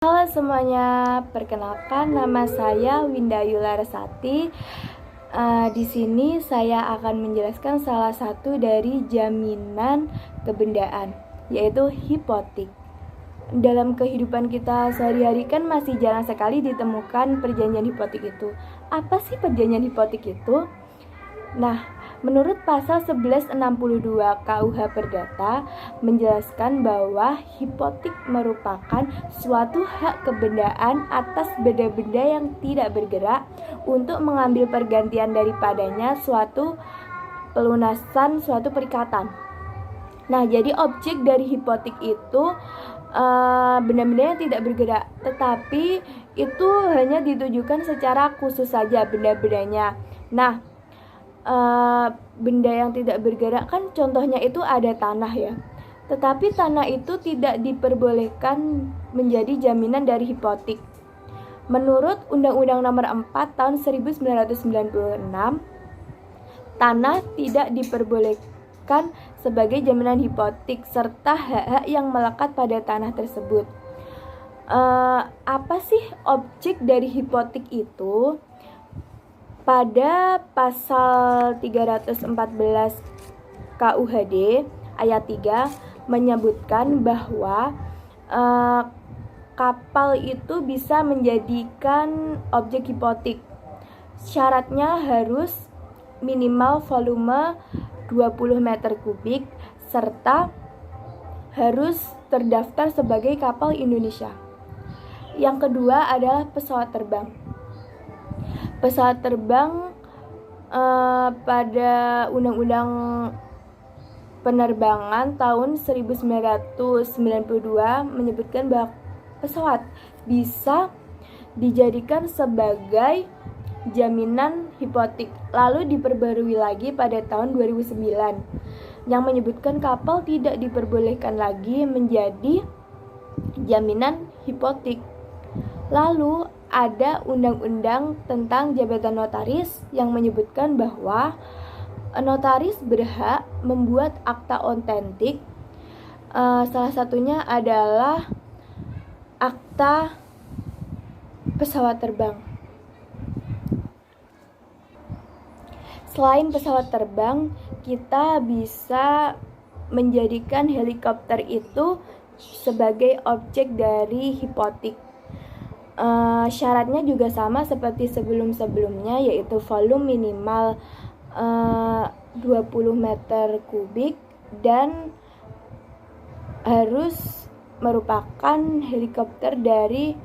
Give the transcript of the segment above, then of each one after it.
Halo semuanya, perkenalkan nama saya Winda Yularesati. Di sini saya akan menjelaskan salah satu dari jaminan kebendaan, yaitu hipotek. Dalam kehidupan kita sehari-hari kan masih jarang sekali ditemukan perjanjian hipotek itu. Apa sih perjanjian hipotek itu? Nah, menurut pasal 1162 KUH Perdata menjelaskan bahwa hipotek merupakan suatu hak kebendaan atas benda-benda yang tidak bergerak untuk mengambil pergantian daripadanya suatu pelunasan suatu perikatan. Nah, jadi objek dari hipotek itu benda-benda yang tidak bergerak, tetapi itu hanya ditujukan secara khusus saja benda-bendanya. Nah, benda yang tidak bergerak kan contohnya itu ada tanah ya, tetapi tanah itu tidak diperbolehkan menjadi jaminan dari hipotek. Menurut Undang-Undang Nomor 4 Tahun 1996, tanah tidak diperbolehkan sebagai jaminan hipotek serta hak-hak yang melekat pada tanah tersebut. Apa sih objek dari hipotek itu? Pada pasal 314 KUHD ayat 3 menyebutkan bahwa kapal itu bisa menjadikan objek hipotek. Syaratnya harus minimal volume 20 meter kubik serta harus terdaftar sebagai kapal Indonesia. Yang kedua adalah pesawat terbang. Pesawat terbang pada Undang-Undang Penerbangan tahun 1992 menyebutkan bahwa pesawat bisa dijadikan sebagai jaminan hipotek, lalu diperbarui lagi pada tahun 2009 yang menyebutkan kapal tidak diperbolehkan lagi menjadi jaminan hipotek. Lalu ada undang-undang tentang jabatan notaris yang menyebutkan bahwa notaris berhak membuat akta otentik. Salah satunya adalah akta pesawat terbang. Selain pesawat terbang, kita bisa menjadikan helikopter itu sebagai objek dari hipotek. Syaratnya juga sama seperti sebelum-sebelumnya, yaitu volume minimal 20 meter kubik dan harus merupakan helikopter dari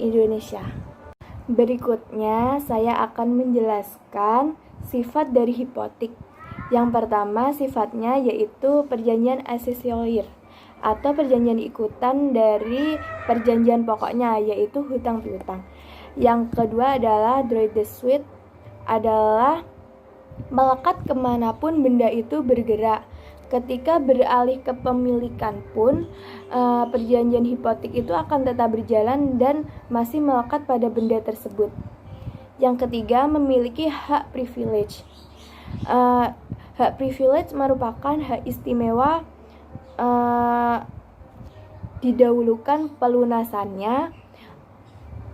Indonesia. Berikutnya saya akan menjelaskan sifat dari hipotek. Yang pertama sifatnya yaitu perjanjian asosialir atau perjanjian ikutan dari perjanjian pokoknya, yaitu hutang piutang. Yang kedua adalah droit de suite, adalah melekat kemanapun benda itu bergerak. Ketika beralih kepemilikan pun perjanjian hipotek itu akan tetap berjalan dan masih melekat pada benda tersebut. Yang ketiga, memiliki hak privilege. Hak privilege merupakan hak istimewa didahulukan pelunasannya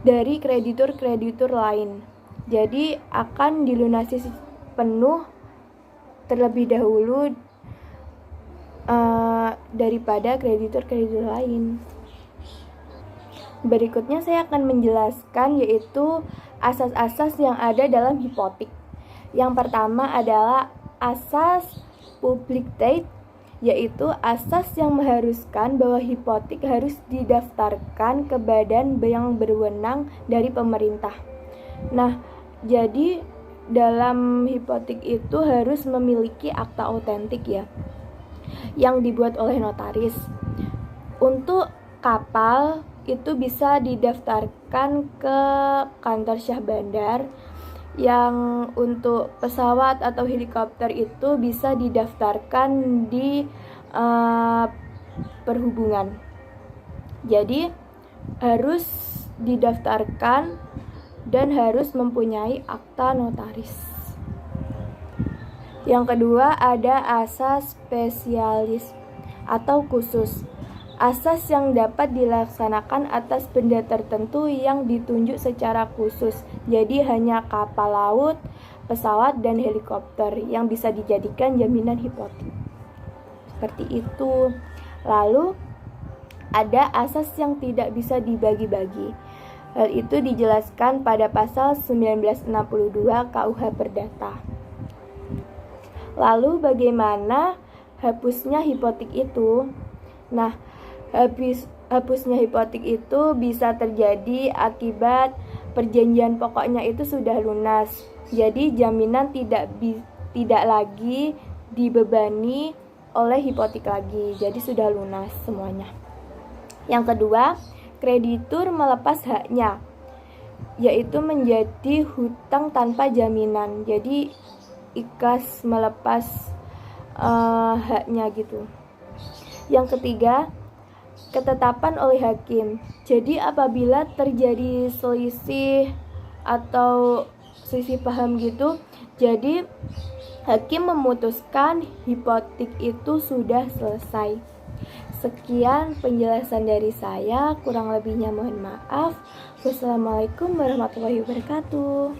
dari kreditur-kreditur lain. Jadi akan dilunasi penuh terlebih dahulu daripada kreditur-kreditur lain. Berikutnya saya akan menjelaskan yaitu asas-asas yang ada dalam hipotek. Yang pertama adalah asas public debt, yaitu asas yang mengharuskan bahwa hipotek harus didaftarkan ke badan yang berwenang dari pemerintah. Nah, jadi dalam hipotek itu harus memiliki akta otentik ya, yang dibuat oleh notaris. Untuk kapal itu bisa didaftarkan ke kantor Syah Bandar. Yang untuk pesawat atau helikopter itu bisa didaftarkan di perhubungan. Jadi harus didaftarkan dan harus mempunyai akta notaris. Yang kedua ada asas spesialis atau khusus. asas yang dapat dilaksanakan atas benda tertentu yang ditunjuk secara khusus. Jadi hanya kapal laut, pesawat, dan helikopter yang bisa dijadikan jaminan hipotek. Seperti itu. Lalu ada asas yang tidak bisa dibagi-bagi. Hal itu dijelaskan pada pasal 1962 KUH Perdata. Lalu bagaimana hapusnya hipotek itu? Nah, hapusnya hipotek itu bisa terjadi akibat perjanjian pokoknya itu sudah lunas. Jadi jaminan tidak lagi dibebani oleh hipotek lagi. Jadi sudah lunas semuanya. Yang kedua, kreditur melepas haknya, yaitu menjadi hutang tanpa jaminan. Jadi ikhlas melepas haknya gitu. Yang ketiga, ketetapan oleh hakim. Jadi apabila terjadi selisih atau selisih paham gitu, jadi hakim memutuskan hipotek itu sudah selesai. Sekian penjelasan dari saya, kurang lebihnya mohon maaf. Wassalamualaikum warahmatullahi wabarakatuh.